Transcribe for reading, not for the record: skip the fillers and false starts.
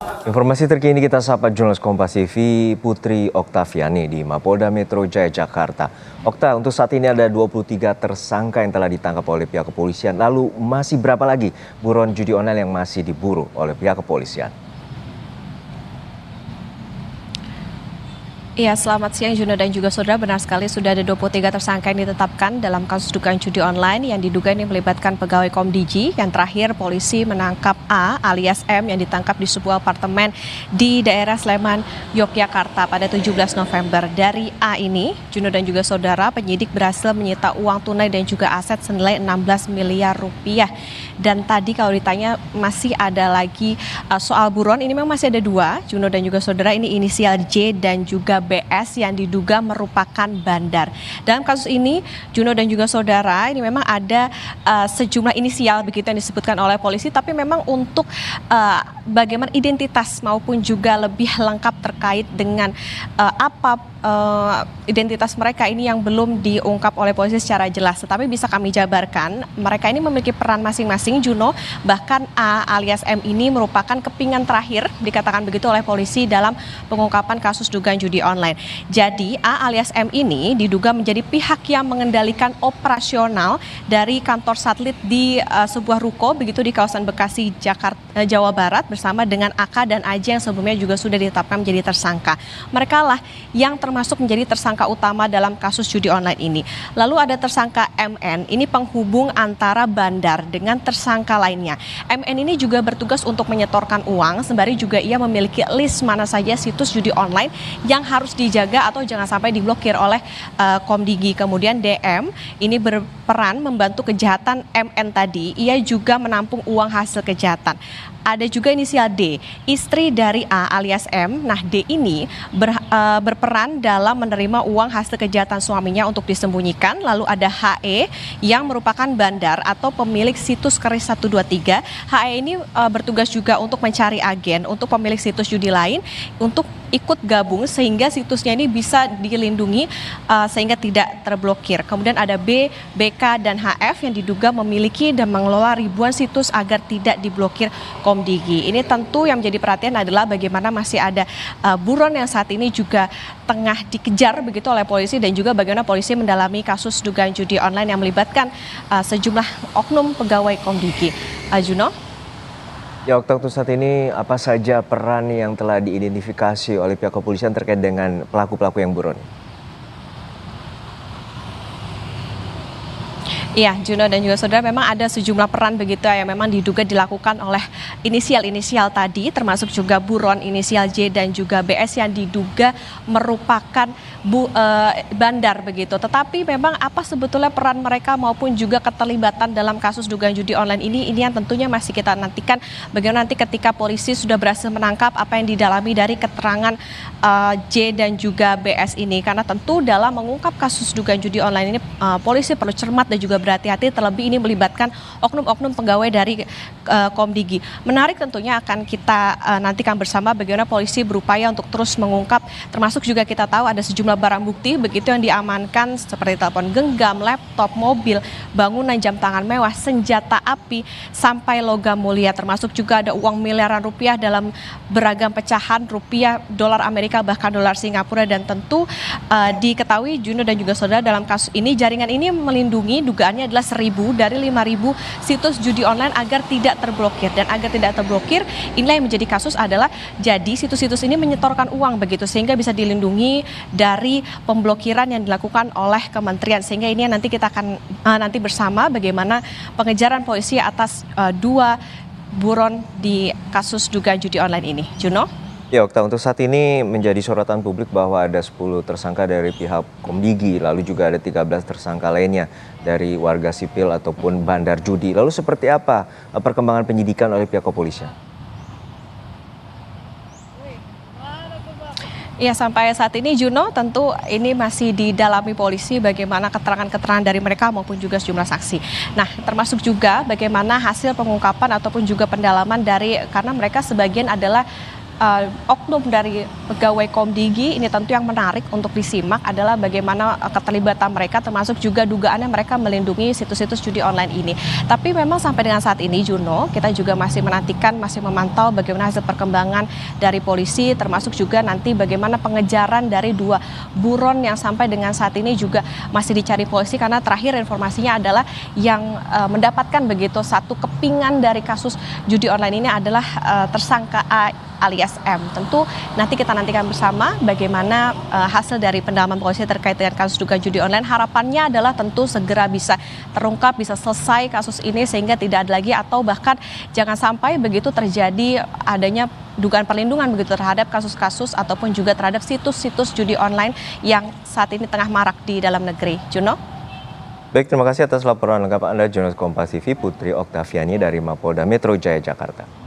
Informasi terkini kita sapa jurnalis Kompas TV Putri Oktaviani di Mapolda Metro Jaya, Jakarta. Okta, untuk saat ini ada 23 tersangka yang telah ditangkap oleh pihak kepolisian. Lalu masih berapa lagi buron judi online yang masih diburu oleh pihak kepolisian? Iya, selamat siang Juno dan juga saudara. Benar sekali sudah ada 23 tersangka yang ditetapkan dalam kasus dugaan judi online yang diduga ini melibatkan pegawai Komdigi. Yang terakhir polisi menangkap A alias M yang ditangkap di sebuah apartemen di daerah Sleman, Yogyakarta pada 17 November. Dari A ini, Juno dan juga saudara, penyidik berhasil menyita uang tunai dan juga aset senilai 16 miliar rupiah. Dan tadi kalau ditanya masih ada lagi soal buron, ini memang masih ada dua, Juno dan juga saudara, ini inisial J dan juga BS yang diduga merupakan bandar. Dalam kasus ini, Juno dan juga saudara, ini memang ada sejumlah inisial begitu yang disebutkan oleh polisi, tapi memang untuk bagaimana identitas maupun juga lebih lengkap terkait dengan identitas mereka ini yang belum diungkap oleh polisi secara jelas. Tetapi bisa kami jabarkan, mereka ini memiliki peran masing-masing, Juno. Bahkan A alias M ini merupakan kepingan terakhir, dikatakan begitu oleh polisi dalam pengungkapan kasus dugaan judi online. Jadi A alias M ini diduga menjadi pihak yang mengendalikan operasional dari kantor satelit di sebuah ruko begitu di kawasan Bekasi, Jawa Barat, bersama dengan AK dan AJ yang sebelumnya juga sudah ditetapkan menjadi tersangka. Mereka lah yang termasuk menjadi tersangka utama dalam kasus judi online ini. Lalu ada tersangka MN, ini penghubung antara bandar dengan tersangka lainnya. MN ini juga bertugas untuk menyetorkan uang, sembari juga ia memiliki list mana saja situs judi online yang harus dijaga atau jangan sampai diblokir oleh Komdigi. Kemudian DM ini berperan membantu kejahatan MN tadi, ia juga menampung uang hasil kejahatan. Ada juga inisial D, istri dari A alias M. Nah, D ini berperan dalam menerima uang hasil kejahatan suaminya untuk disembunyikan. Lalu ada HE yang merupakan bandar atau pemilik situs keris 123. HE ini bertugas juga untuk mencari agen untuk pemilik situs judi lain untuk ikut gabung sehingga situsnya ini bisa dilindungi sehingga tidak terblokir. Kemudian ada B, BK, dan HF yang diduga memiliki dan mengelola ribuan situs agar tidak diblokir Komdigi. Ini tentu yang menjadi perhatian adalah bagaimana masih ada buron yang saat ini juga tengah dikejar begitu oleh polisi dan juga bagaimana polisi mendalami kasus dugaan judi online yang melibatkan sejumlah oknum pegawai Komdigi. Juno? Ya, Okta, untuk saat ini apa saja peran yang telah diidentifikasi oleh pihak kepolisian terkait dengan pelaku-pelaku yang buron? Iya, Juno dan juga saudara, memang ada sejumlah peran begitu yang memang diduga dilakukan oleh inisial-inisial tadi, termasuk juga buron inisial J dan juga BS yang diduga merupakan bandar begitu. Tetapi memang apa sebetulnya peran mereka maupun juga keterlibatan dalam kasus dugaan judi online ini yang tentunya masih kita nantikan bagaimana nanti ketika polisi sudah berhasil menangkap apa yang didalami dari keterangan J dan juga BS ini. Karena tentu dalam mengungkap kasus dugaan judi online ini polisi perlu cermat dan juga berhati-hati, terlebih ini melibatkan oknum-oknum pegawai dari Komdigi. Menarik tentunya akan kita nantikan bersama bagaimana polisi berupaya untuk terus mengungkap, termasuk juga kita tahu ada sejumlah barang bukti begitu yang diamankan seperti telepon genggam, laptop, mobil, bangunan, jam tangan mewah, senjata api, sampai logam mulia, termasuk juga ada uang miliaran rupiah dalam beragam pecahan rupiah, dolar Amerika, bahkan dolar Singapura. Dan tentu diketahui Juno dan juga saudara, dalam kasus ini jaringan ini melindungi dugaannya adalah 1.000 dari 5.000 situs judi online agar tidak terblokir. Dan agar tidak terblokir, inilah yang menjadi kasus adalah jadi situs-situs ini menyetorkan uang begitu sehingga bisa dilindungi dari pemblokiran yang dilakukan oleh kementerian. Sehingga ini nanti kita akan nanti bersama bagaimana pengejaran polisi atas dua buron di kasus dugaan judi online ini. Juno? Ya, Okta, untuk saat ini menjadi sorotan publik bahwa ada 10 tersangka dari pihak Komdigi, lalu juga ada 13 tersangka lainnya dari warga sipil ataupun bandar judi. Lalu seperti apa perkembangan penyidikan oleh pihak kepolisian? Ya, sampai saat ini Juno tentu ini masih didalami polisi bagaimana keterangan-keterangan dari mereka maupun juga sejumlah saksi. Nah, termasuk juga bagaimana hasil pengungkapan ataupun juga pendalaman dari, karena mereka sebagian adalah oknum dari pegawai Komdigi. Ini tentu yang menarik untuk disimak adalah bagaimana keterlibatan mereka, termasuk juga dugaannya mereka melindungi situs-situs judi online ini. Tapi memang sampai dengan saat ini, Juno, kita juga masih menantikan, masih memantau bagaimana hasil perkembangan dari polisi, termasuk juga nanti bagaimana pengejaran dari 2 buron yang sampai dengan saat ini juga masih dicari polisi, karena terakhir informasinya adalah yang mendapatkan begitu satu kepingan dari kasus judi online ini adalah tersangka A alias M. Tentu nanti kita nantikan bersama bagaimana hasil dari pendalaman polisi terkait dengan kasus dugaan judi online. Harapannya adalah tentu segera bisa terungkap, bisa selesai kasus ini sehingga tidak ada lagi, atau bahkan jangan sampai begitu terjadi adanya dugaan perlindungan begitu terhadap kasus-kasus ataupun juga terhadap situs-situs judi online yang saat ini tengah marak di dalam negeri. Juno? Baik, terima kasih atas laporan lengkap Anda, jurnalis Kompas TV Putri Oktaviani dari Mapolda Metro Jaya, Jakarta.